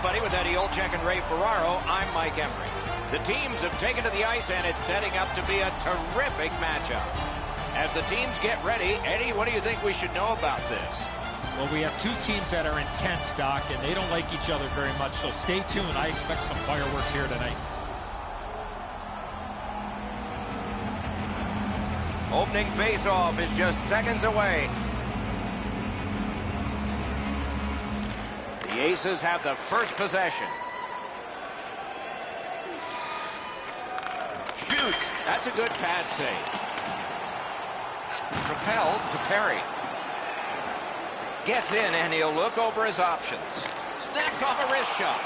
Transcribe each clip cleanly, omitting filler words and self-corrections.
everybody. With Eddie Olczyk and Ray Ferraro, I'm Mike Emery. The teams have taken to the ice, and it's setting up to be a terrific matchup. As the teams get ready, Eddie, what do you think we should know about this? Well, we have two teams that are intense, Doc, and they don't like each other very much, so stay tuned. I expect some fireworks here tonight. Opening face-off is just seconds away. The Aces have the first possession. Shoots. That's a good pad save. Propelled to Perry. Gets in, and he'll look over his options. Snaps off a wrist shot.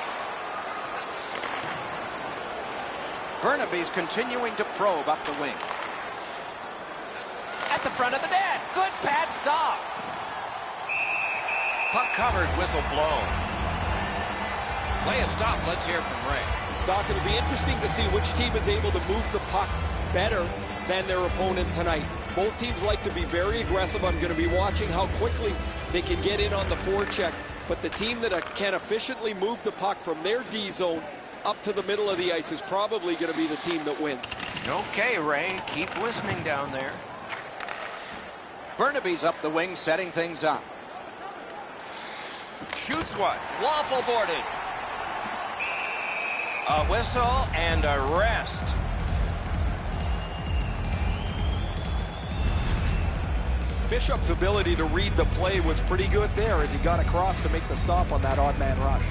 Burnaby's continuing to probe up the wing. At the front of the net. Good pad stop. Puck covered, whistle blown. Play a stop. Let's hear from Ray. Doc, it'll be interesting to see which team is able to move the puck better than their opponent tonight. Both teams like to be very aggressive. I'm going to be watching how quickly they can get in on the forecheck. But the team that can efficiently move the puck from their D zone up to the middle of the ice is probably going to be the team that wins. Okay, Ray. Keep listening down there. Burnaby's up the wing, setting things up. Shoots one. Waffle boarded. A whistle and a rest. Bishop's ability to read the play was pretty good there as he got across to make the stop on that odd man rush.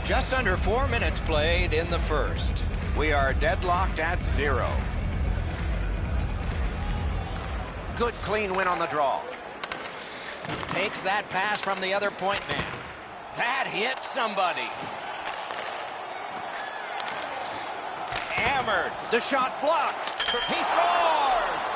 Just under 4 minutes played in the first. We are deadlocked at 0. Good clean win on the draw. Takes that pass from the other point man. That hit somebody. Hammered. The shot blocked. He scores!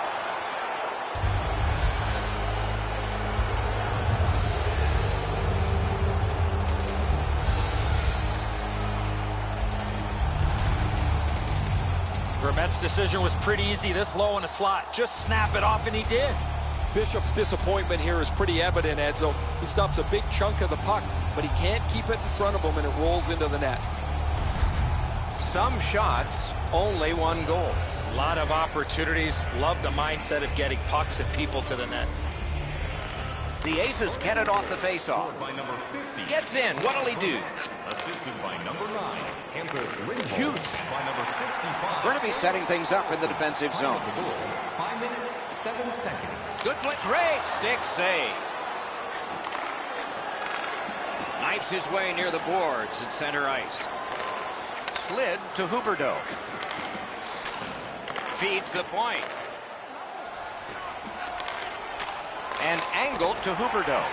Vermette's decision was pretty easy this low in the slot. Just snap it off, and he did. Bishop's disappointment here is pretty evident, Edzo. He stops a big chunk of the puck, but he can't keep it in front of him, and it rolls into the net. Some shots, only one goal. A lot of opportunities. Love the mindset of getting pucks and people to the net. The Aces get it off the faceoff. Gets in. What'll he do? Assisted by number 9. Shoots. Burnaby setting things up in the defensive zone. 5 minutes, 7 seconds. Good play. Great stick save. Knifes his way near the boards at center ice. Slid to Huberdeau. Feeds the point. And angled to Huberdeau.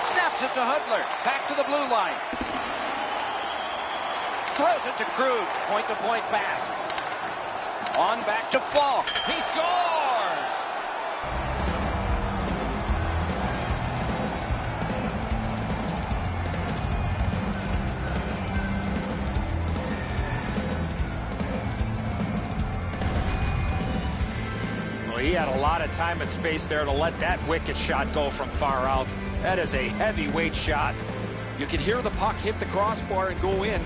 Snaps it to Hudler. Back to the blue line. Throws it to Krug. Point-to-point pass. On back to Falk. He scores! Well, he had a lot of time and space there to let that wicked shot go from far out. That is a heavyweight shot. You can hear the puck hit the crossbar and go in.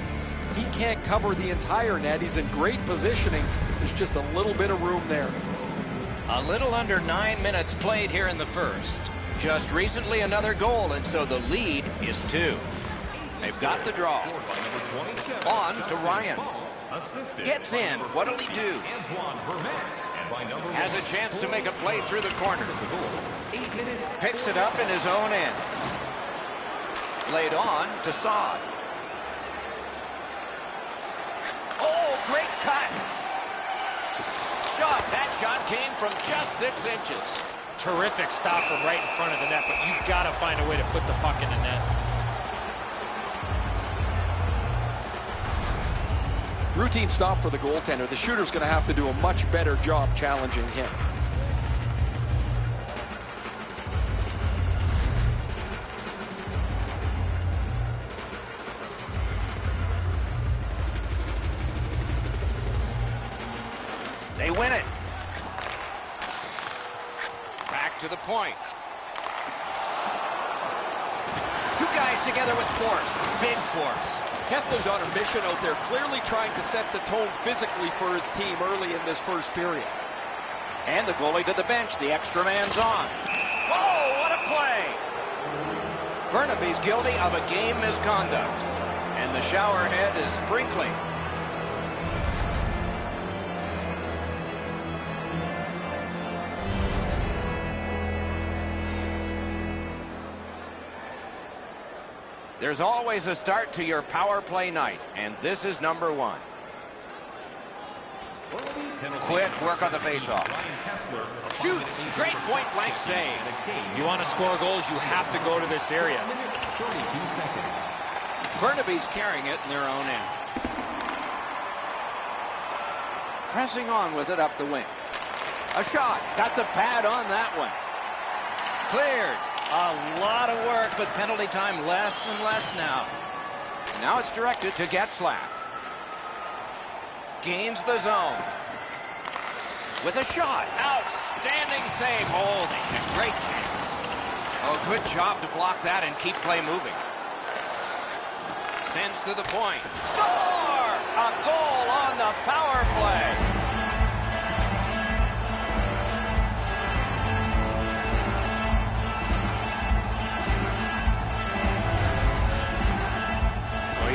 He can't cover the entire net. He's in great positioning. There's just a little bit of room there. A little under 9 minutes played here in the first. Just recently another goal, and so the lead is 2. They've got the draw. On to Ryan. Gets in. What'll he do? Has a chance to make a play through the corner. Picks it up in his own end. Laid on to Saad. Oh, great cut. Shot. That shot came from just 6 inches. Terrific stop from right in front of the net, but you got to find a way to put the puck in the net. Routine stop for the goaltender. The shooter's going to have to do a much better job challenging him. They win it. Back to the point. Two guys together with force, big force. Kessler's on a mission out there, clearly trying to set the tone physically for his team early in this first period. And the goalie to the bench. The extra man's on. Whoa, what a play! Burnaby's guilty of a game misconduct. And the shower head is sprinkling. There's always a start to your power play night, and this is number one. Quick work on the faceoff. Shoots. Great point-blank save. You want to score goals, you have to go to this area. Burnaby's carrying it in their own end. Pressing on with it up the wing. A shot. Got the pad on that one. Cleared. A lot of work, but penalty time less and less now. Now it's directed to Getzlaf. Gains the zone. With a shot. Outstanding save. Holding. A great chance. Oh, good job to block that and keep play moving. Sends to the point. Score! A goal on the power play.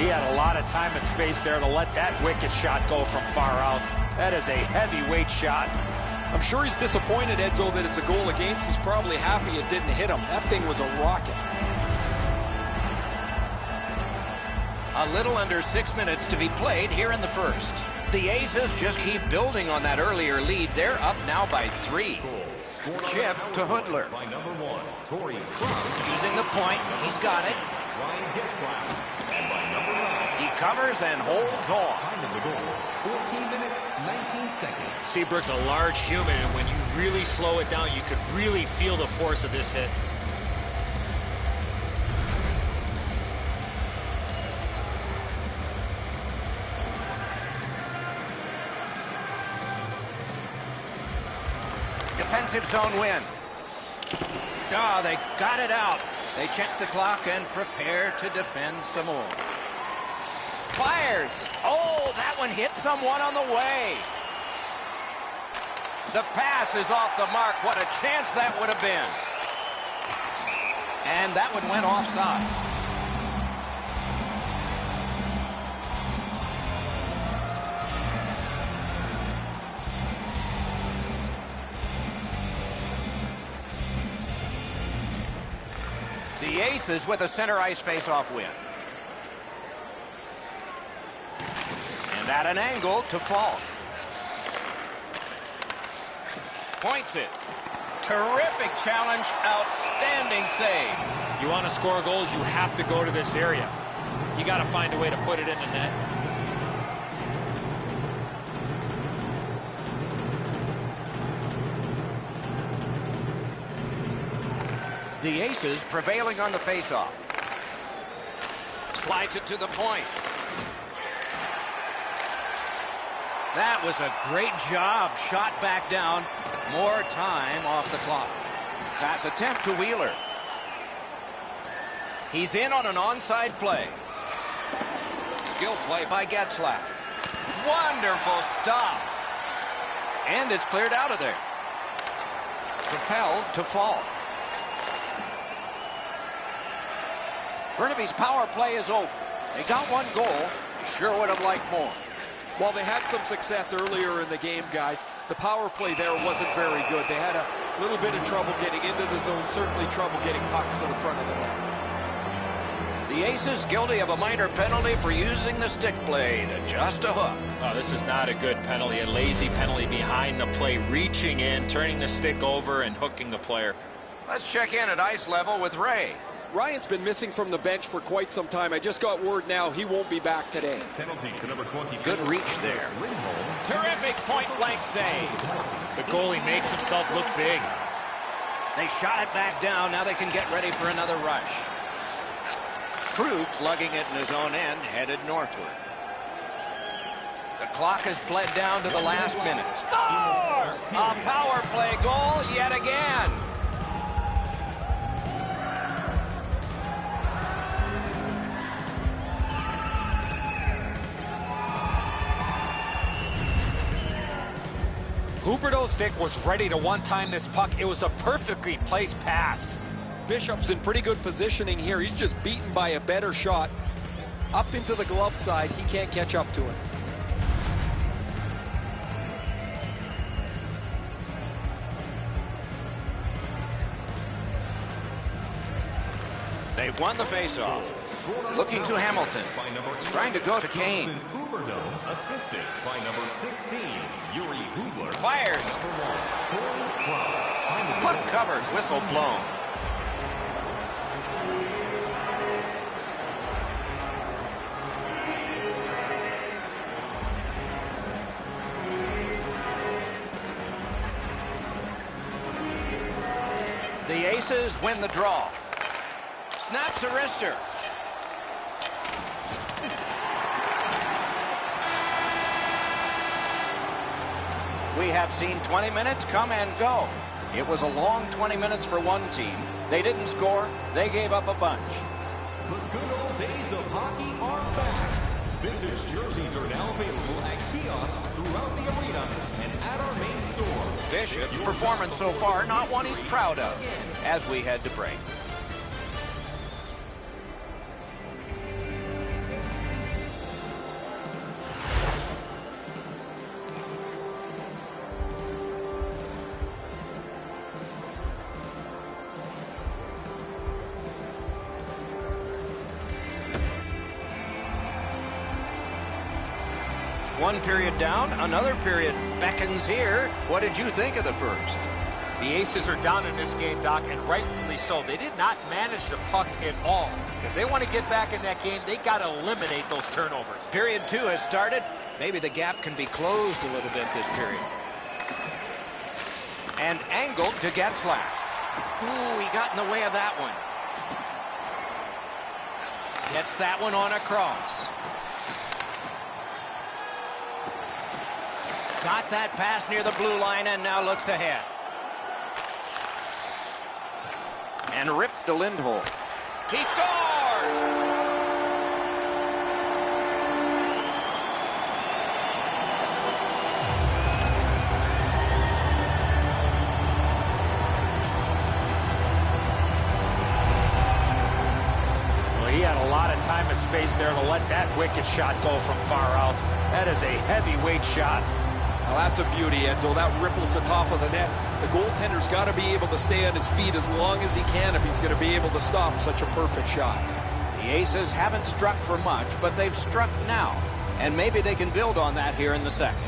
He had a lot of time and space there to let that wicked shot go from far out. That is a heavyweight shot. I'm sure he's disappointed, Edzo, that it's a goal against. He's probably happy it didn't hit him. That thing was a rocket. A little under 6 minutes to be played here in the first. The Aces just keep building on that earlier lead. They're up now by 3. Chip to Hudler. Using the point. He's got it. He covers and holds on. 14 minutes, 19 seconds. Seabrook's a large human, and when you really slow it down, you could really feel the force of this hit. Defensive zone win. Oh, they got it out. They check the clock and prepare to defend some more. Fires. Oh, that one hit someone on the way. The pass is off the mark. What a chance that would have been. And that one went offside. The Aces with a center ice face-off win. And at an angle to Falk. Points it. Terrific challenge. Outstanding save. You want to score goals, you have to go to this area. You got to find a way to put it in the net. The Aces prevailing on the faceoff. Slides it to the point. That was a great job. Shot back down. More time off the clock. Pass attempt to Wheeler. He's in on an onside play. Skill play by Getzlaf. Wonderful stop. And it's cleared out of there. Propelled to Falk. Burnaby's power play is open. They got one goal. They sure would have liked more. While they had some success earlier in the game, guys, the power play there wasn't very good. They had a little bit of trouble getting into the zone, certainly trouble getting pucks to the front of the net. The Aces guilty of a minor penalty for using the stick blade. Just a hook. Oh, this is not a good penalty. A lazy penalty behind the play, reaching in, turning the stick over, and hooking the player. Let's check in at ice level with Ray. Ryan's been missing from the bench for quite some time. I just got word now he won't be back today. Penalty to number 20. Good reach there. Terrific point-blank save. The goalie makes himself look big. They shot it back down. Now they can get ready for another rush. Krug's lugging it in his own end, headed northward. The clock has bled down to the last minute. Score! A power play goal yet again. Huberdeau's stick was ready to one-time this puck. It was a perfectly placed pass. Bishop's in pretty good positioning here. He's just beaten by a better shot. Up into the glove side, he can't catch up to it. They've won the faceoff. Looking to Hamilton. Trying to go to Kane. Assisted by number 16, Yuri Hubler. Fires. Puck covered. Whistle blown. The Aces win the draw. Snaps a wrister. We have seen 20 minutes come and go. It was a long 20 minutes for one team. They didn't score. They gave up a bunch. The good old days of hockey are back. Vintage jerseys are now available at kiosks throughout the arena and at our main store. Bishop's performance so far, not one he's proud of, as we head to break. One period down, another period beckons here. What did you think of the first? The Aces are down in this game, Doc, and rightfully so. They did not manage the puck at all. If they want to get back in that game, they got to eliminate those turnovers. Period 2 has started. Maybe the gap can be closed a little bit this period. And angled to Getzlaf. Ooh, he got in the way of that one. Gets that one on a cross. Got that pass near the blue line and now looks ahead. And ripped to Lindholm. He scores! Well, he had a lot of time and space there to let that wicked shot go from far out. That is a heavyweight shot. Well, that's a beauty, Enzo. That ripples the top of the net. The goaltender's got to be able to stay on his feet as long as he can if he's going to be able to stop such a perfect shot. The Aces haven't struck for much, but they've struck now. And maybe they can build on that here in the second.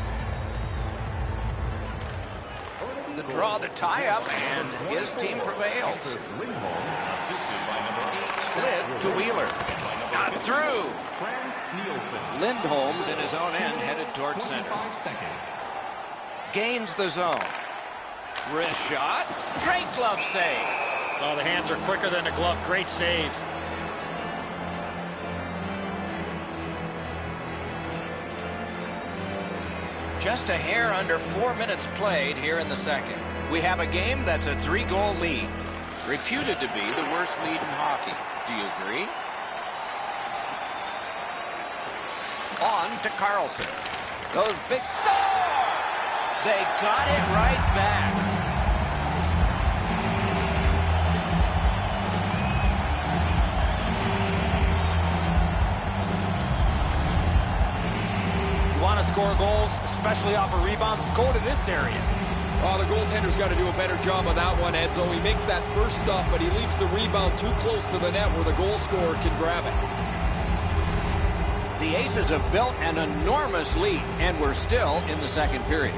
The draw, the tie-up, and his team prevails. Slid to Wheeler. Not through. Lindholm's in his own end, headed toward center. Gains the zone. Wrist shot. Great glove save. Oh, the hands are quicker than the glove. Great save. Just a hair under 4 minutes played here in the second. We have a game that's a 3-goal lead. Reputed to be the worst lead in hockey. Do you agree? On to Carlson. Those big stars! They got it right back. You want to score goals, especially off of rebounds, go to this area. Oh, the goaltender's got to do a better job of that one, Enzo. He makes that first stop, but he leaves the rebound too close to the net where the goal scorer can grab it. The Aces have built an enormous lead, and we're still in the second period.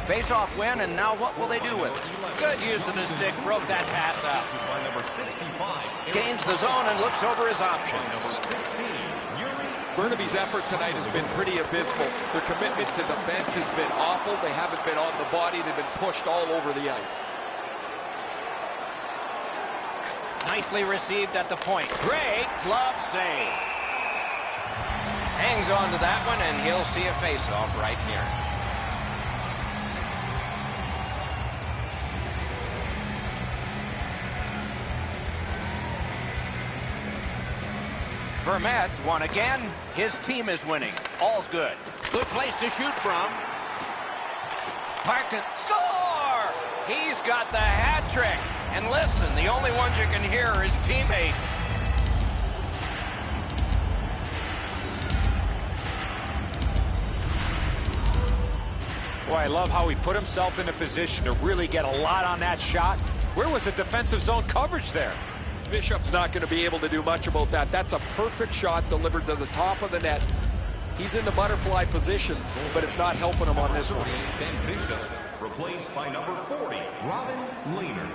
Face-off win, and now what will they do with it? Good use of the stick, broke that pass out. Gains the zone and looks over his options. Burnaby's effort tonight has been pretty abysmal. Their commitment to defense has been awful. They haven't been on the body. They've been pushed all over the ice. Nicely received at the point. Great glove save. Hangs on to that one, and he'll see a face-off right near it. Vermette's won again. His team is winning. All's good. Good place to shoot from. Parkton, score! He's got the hat trick. And listen, the only ones you can hear are his teammates. Boy, I love how he put himself in a position to really get a lot on that shot. Where was the defensive zone coverage there? Bishop's not going to be able to do much about that. That's a perfect shot delivered to the top of the net. He's in the butterfly position, but it's not helping him on this one. Ben Bishop, replaced by number 40, Robin Lehner.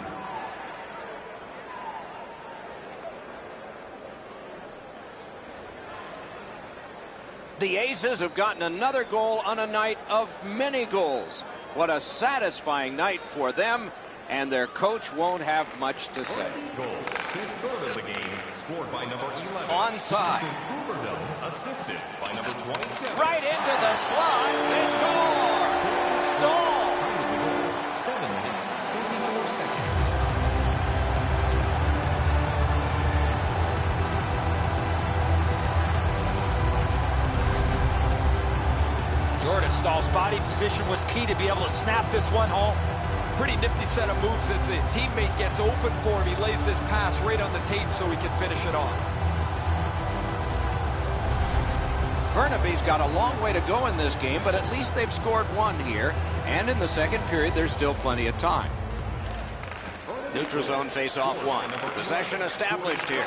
The Aces have gotten another goal on a night of many goals. What a satisfying night for them, and their coach won't have much to say. Goal, his third of the game, scored by number 11. Onside. Thanedom, assisted by number 27. Right into the slot. They score! Stall! 7 minutes, 34 seconds. Jordan Stahl's body position was key to be able to snap this one home. Pretty nifty set of moves as the teammate gets open for him. He lays this pass right on the tape so he can finish it off. Burnaby's got a long way to go in this game, but at least they've scored one here. And in the second period, there's still plenty of time. Neutral zone face-off one. Possession established here.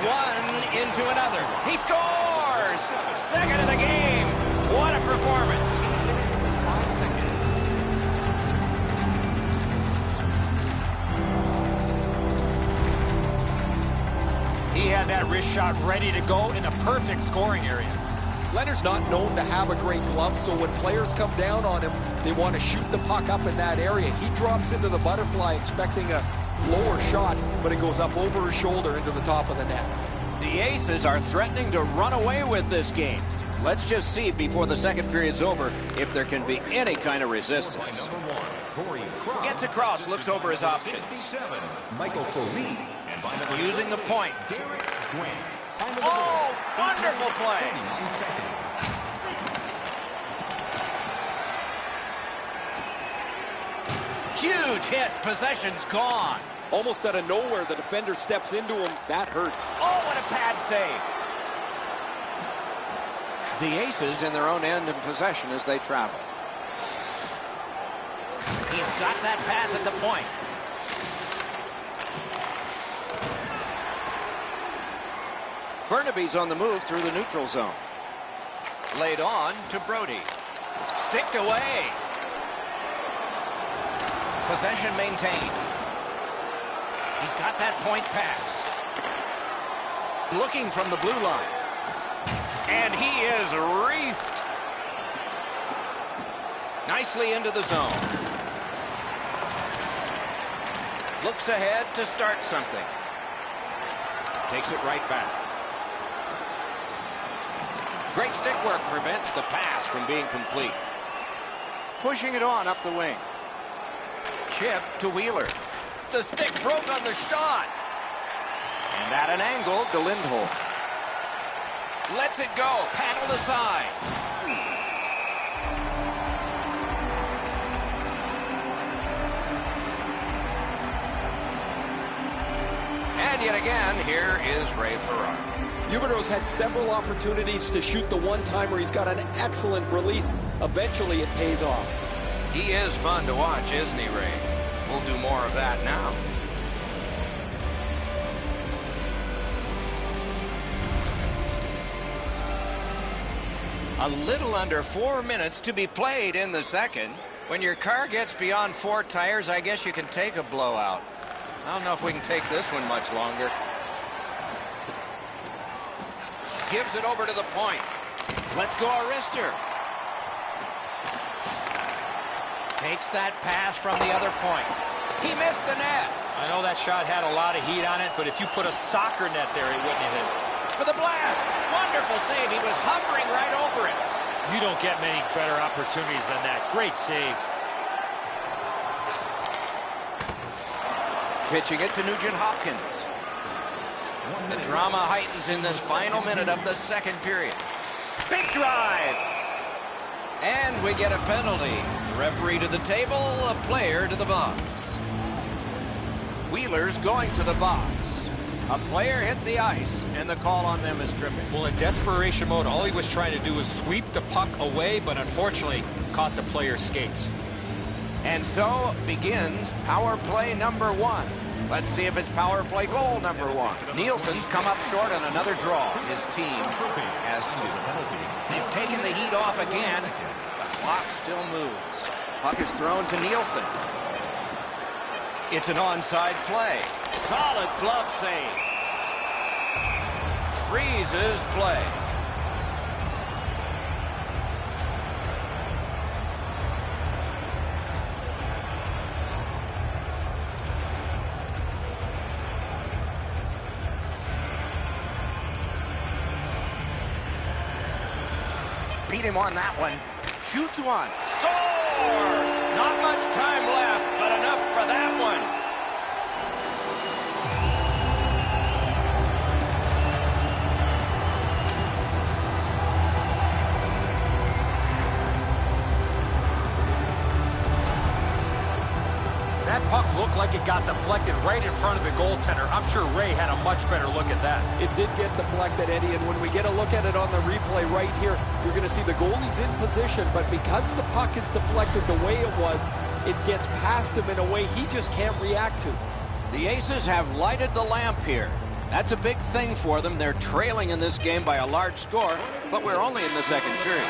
One into another. He scores! Second of the game. What a performance. He had that wrist shot ready to go in a perfect scoring area. Leonard's not known to have a great glove, so when players come down on him, they want to shoot the puck up in that area. He drops into the butterfly expecting a lower shot, but it goes up over his shoulder into the top of the net. The Aces are threatening to run away with this game. Let's just see before the second period's over if there can be any kind of resistance. Gets across, looks over his options. Michael Foley. Using the point. Oh, wonderful play. Huge hit. Possession's gone. Almost out of nowhere, the defender steps into him. That hurts. Oh, what a pad save. The Aces in their own end in possession as they travel. He's got that pass at the point. Burnaby's on the move through the neutral zone. Laid on to Brody. Sticked away. Possession maintained. He's got that point pass. Looking from the blue line. And he is reefed. Nicely into the zone. Looks ahead to start something. Takes it right back. Great stick work prevents the pass from being complete. Pushing it on up the wing. Chip to Wheeler. The stick broke on the shot. And at an angle to Lindholm. Lets it go. Paddled aside. And yet again, here is Ray Ferraro. Huberdeau's had several opportunities to shoot the one-timer. He's got an excellent release. Eventually, it pays off. He is fun to watch, isn't he, Ray? We'll do more of that now. A little under 4 minutes to be played in the second. When your car gets beyond 4 tires, I guess you can take a blowout. I don't know if we can take this one much longer. Gives it over to the point. Let's go, Arister. Takes that pass from the other point. He missed the net. I know that shot had a lot of heat on it, but if you put a soccer net there, he wouldn't have hit it. For the blast. Wonderful save. He was hovering right over it. You don't get many better opportunities than that. Great save. Pitching it to Nugent Hopkins. The drama heightens in this final minute of the second period. Big drive. And we get a penalty. Referee to the table, a player to the box. Wheeler's going to the box. A player hit the ice, and the call on them is tripping. Well, in desperation mode, all he was trying to do was sweep the puck away, but unfortunately caught the player's skates. And so begins power play number 1. Let's see if it's power play goal number 1. Nielsen's come up short on another draw. His team has 2. They've taken the heat off again. The clock still moves. Puck is thrown to Nielsen. It's an onside play. Solid glove save. Freezes play. Beat him on that one. Shoots one. Score! Not much time left, but enough for that one. That puck looked like it got deflected right in front of the goaltender. I'm sure Ray had a much better look at that. It did get deflected, Eddie, and when we get a look at it on the replay right here, you're going to see the goalie's in position, but because the puck is deflected the way it was, it gets past him in a way he just can't react to. The Aces have lighted the lamp here. That's a big thing for them. They're trailing in this game by a large score, but we're only in the second period.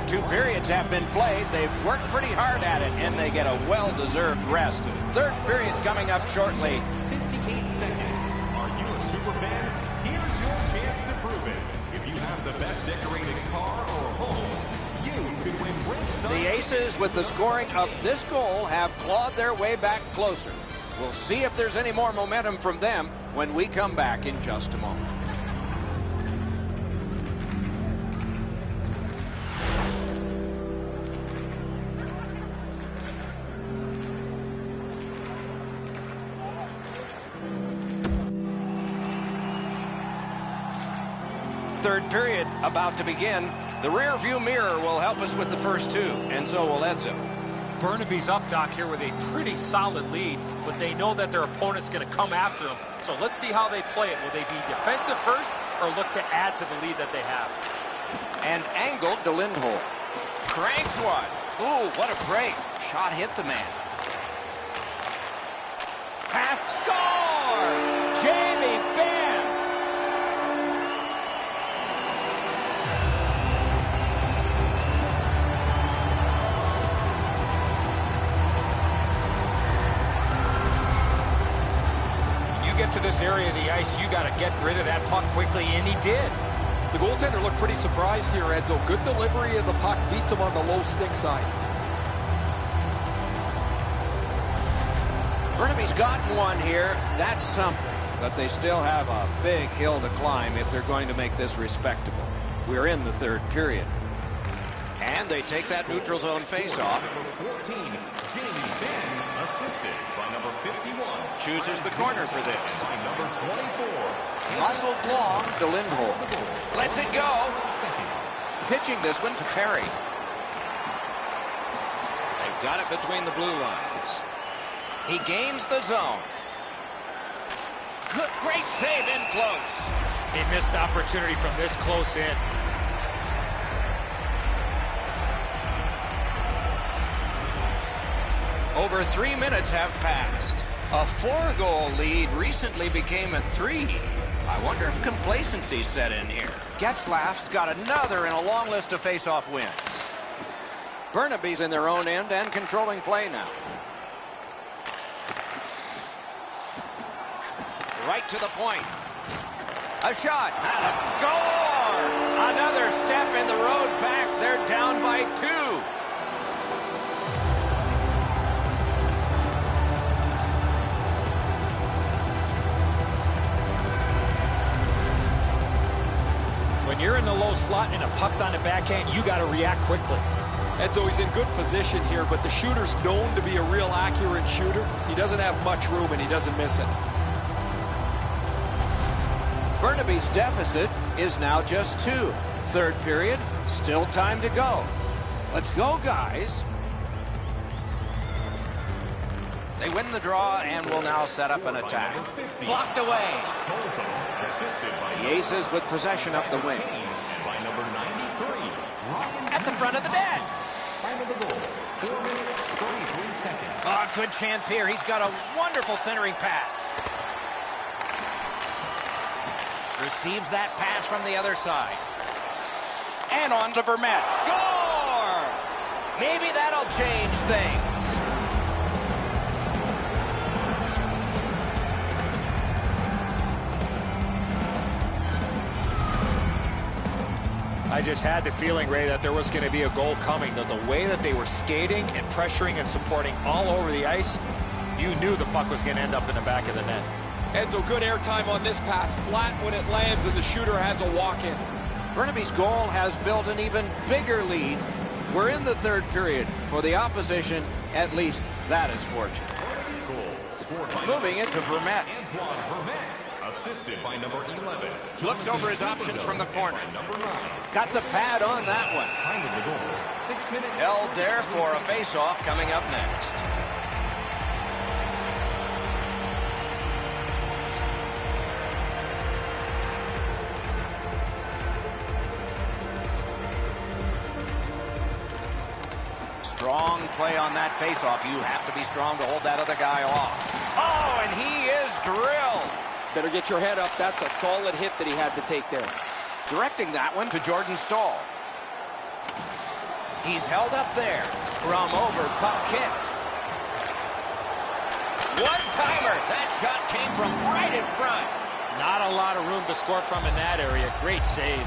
2 periods have been played. They've worked pretty hard at it, and they get a well-deserved rest. Third period coming up shortly. 58 seconds. Are you a super fan? Here's your chance to prove it. If you have the best decorated car or home, you could win Brinks. The Aces, with the scoring of this goal, have clawed their way back closer. We'll see if there's any more momentum from them when we come back in just a moment. Third period about to begin. The rear view mirror will help us with the first 2, and so will Edzo. Burnaby's up, Doc, here with a pretty solid lead, but they know that their opponent's going to come after them. So let's see how they play it. Will they be defensive first or look to add to the lead that they have? And angled to Lindholm. Cranks one. Ooh, what a break. Shot hit the man. Pass, score! Jamie Benn. Get to this area of the ice, you got to get rid of that puck quickly, and he did. The goaltender looked pretty surprised here, Edzo. Good delivery of the puck, beats him on the low stick side. Burnaby's gotten one here. That's something. But they still have a big hill to climb if they're going to make this respectable. We're in the third period. And they take that neutral zone faceoff. Number 14, Jamie Benn, assisted by number 51. Chooses the corner for this. By number 24. Muscled long to Lindholm. Lets it go. Pitching this one to Perry. They've got it between the blue lines. He gains the zone. Good, great save in close. He missed the opportunity from this close in. Over 3 minutes have passed. A 4-goal lead recently became a 3. I wonder if complacency set in here. Getzlaff's got another in a long list of face-off wins. Burnaby's in their own end and controlling play now. Right to the point. A shot. And a score! Another step in the road back. They're down by 2. When you're in the low slot and a puck's on the backhand, you got to react quickly. Edzo, he's in good position here, but the shooter's known to be a real accurate shooter. He doesn't have much room, and he doesn't miss it. Burnaby's deficit is now just 2. Third period, still time to go. Let's go, guys. They win the draw and will now set up an attack. Blocked away. The Aces with possession up the wing. At the front of the net. Oh, good chance here. He's got a wonderful centering pass. Receives that pass from the other side. And on to Vermette. Score! Maybe that'll change things. I just had the feeling, Ray, that there was going to be a goal coming. The way that they were skating and pressuring and supporting all over the ice, you knew the puck was going to end up in the back of the net. Enzo, good airtime on this pass. Flat when it lands, and the shooter has a walk-in. Burnaby's goal has built an even bigger lead. We're in the third period. For the opposition, at least that is fortunate. Moving it to Vermette. Assisted by number 11. Looks over his options from the corner. Got the pad on that one. Held there for a face-off coming up next. Strong play on that face-off. You have to be strong to hold that other guy off. Oh, and he is drilled. Better get your head up. That's a solid hit that he had to take there. Directing that one to Jordan Stahl. He's held up there. Scrum over, puck kicked. One-timer. That shot came from right in front. Not a lot of room to score from in that area. Great save.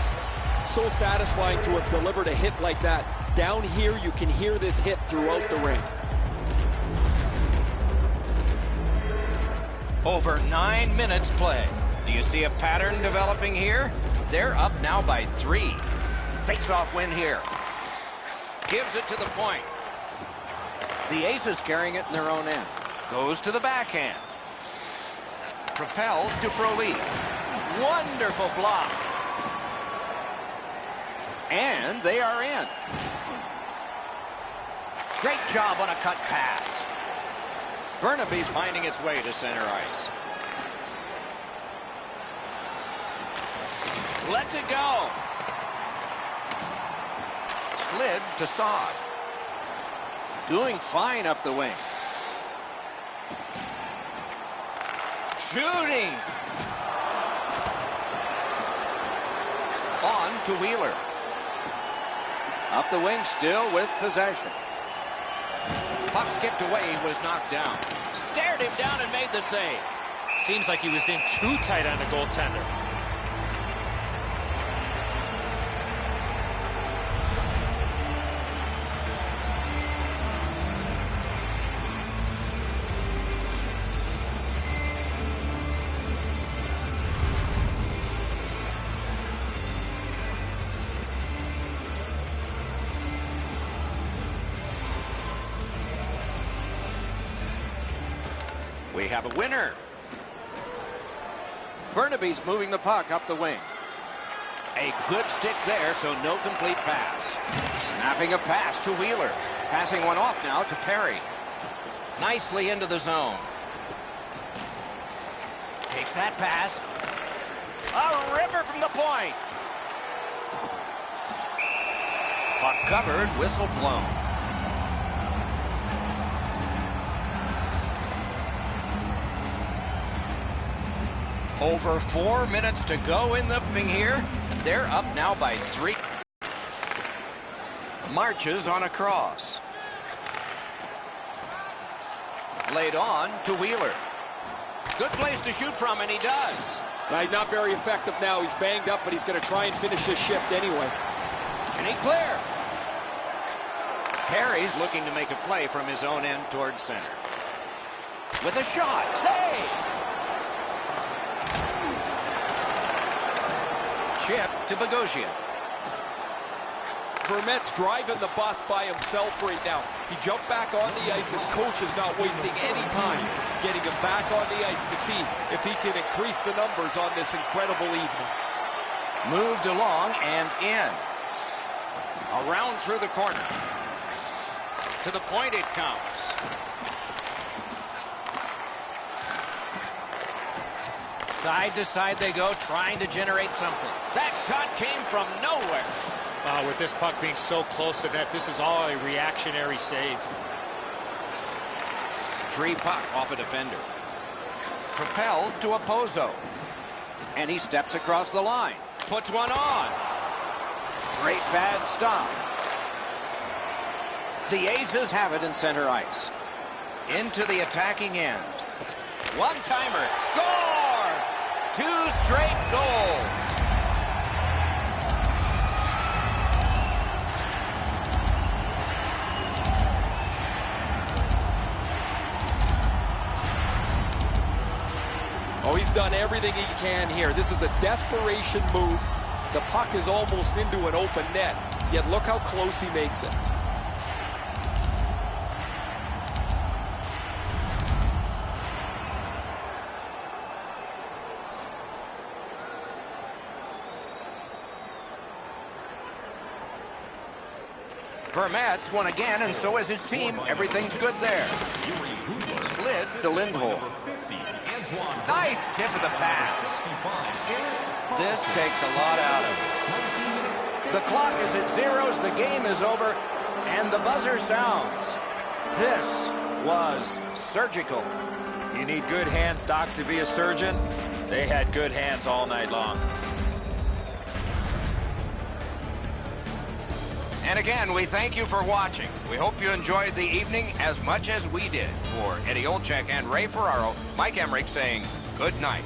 So satisfying to have delivered a hit like that. Down here, you can hear this hit throughout the rink. Over 9 minutes play. Do you see a pattern developing here? They're up now by 3. Face-off win here. Gives it to the point. The Aces carrying it in their own end. Goes to the backhand. Propelled to Froli. Wonderful block. And they are in. Great job on a cut pass. Burnaby's finding its way to center ice. Lets it go. Slid to Saad. Doing fine up the wing. Shooting. On to Wheeler. Up the wing still with possession. Puck skipped away, he was knocked down. Stared him down and made the save. Seems like he was in too tight on the goaltender. We have a winner. Burnaby's moving the puck up the wing. A good stick there, so no complete pass. Snapping a pass to Wheeler. Passing one off now to Perry. Nicely into the zone. Takes that pass. A ripper from the point. Puck covered, whistle blown. Over 4 minutes to go in the thing here. They're up now by 3. Marches on a cross. Laid on to Wheeler. Good place to shoot from, and he does. Now, he's not very effective now. He's banged up, but he's going to try and finish his shift anyway. Can he clear? Perry's looking to make a play from his own end towards center. With a shot. Save! Chip to Bogosian. Vermette's driving the bus by himself right now. He jumped back on the ice. His coach is not wasting any time getting him back on the ice to see if he can increase the numbers on this incredible evening. Moved along and in. Around through the corner. To the point it comes. Side to side they go, trying to generate something. That shot came from nowhere. With this puck being so close to net, this is all a reactionary save. Free puck off a defender. Propelled to a Pozo. And he steps across the line. Puts one on. Great pad stop. The Aces have it in center ice. Into the attacking end. One-timer. Score! 2 straight goals. Oh, he's done everything he can here. This is a desperation move. The puck is almost into an open net, yet look how close he makes it. Vermette's won again, and so is his team. Everything's good there. Slid to Lindholm. Nice tip of the pass. This takes a lot out of it. The clock is at zeros, the game is over, and the buzzer sounds. This was surgical. You need good hands, Doc, to be a surgeon. They had good hands all night long. And again, we thank you for watching. We hope you enjoyed the evening as much as we did. For Eddie Olczyk and Ray Ferraro, Mike Emmerich saying good night.